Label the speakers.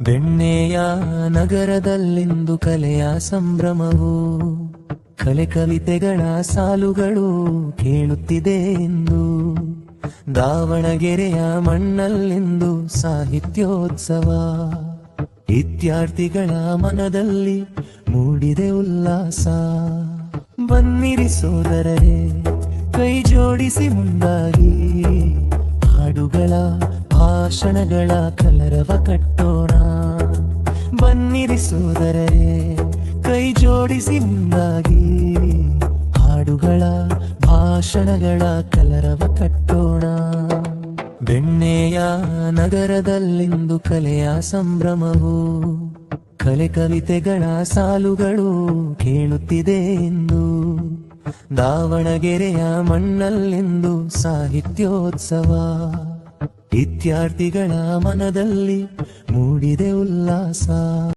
Speaker 1: ಬೆಣ್ಣೆಯ ನಗರದಲ್ಲಿಂದು ಕಲೆಯ ಸಂಭ್ರಮವು, ಕಲೆ ಕವಿತೆಗಳ ಸಾಲುಗಳು ಕೇಳುತ್ತಿದೆ ಎಂದು. ದಾವಣಗೆರೆಯ ಮಣ್ಣಲ್ಲಿಂದು ಸಾಹಿತ್ಯೋತ್ಸವ, ವಿದ್ಯಾರ್ಥಿಗಳ ಮನದಲ್ಲಿ ಮೂಡಿದೆ ಉಲ್ಲಾಸ. ಬನ್ನಿರಿ ಸೋದರರೇ, ಕೈ ಜೋಡಿಸಿ ಮುಂದಾಗಿ ಹಾಡುಗಳ ಭಾಷಣಗಳ ಕಲರವ ಕಟ್ಟೋಣ. ಬನ್ನಿರಿ ಸೋದರರೇ, ಕೈ ಜೋಡಿಸಿ ಮುಂದಾಗಿ ಹಾಡುಗಳ ಭಾಷಣಗಳ ಕಲರವ ಕಟ್ಟೋಣ. ಬೆಣ್ಣೆಯ ನಗರದಲ್ಲಿಂದು ಕಲೆಯ ಸಂಭ್ರಮವು, ಕಲೆ ಕವಿತೆಗಳ ಸಾಲುಗಳು ಕೇಳುತ್ತಿದೆ ಎಂದು. ದಾವಣಗೆರೆಯ ಮಣ್ಣಲ್ಲಿಂದು ಸಾಹಿತ್ಯೋತ್ಸವ, ವಿದ್ಯಾರ್ಥಿಗಳ ಮನದಲ್ಲಿ ಮೂಡಿದೆ ಉಲ್ಲಾಸ.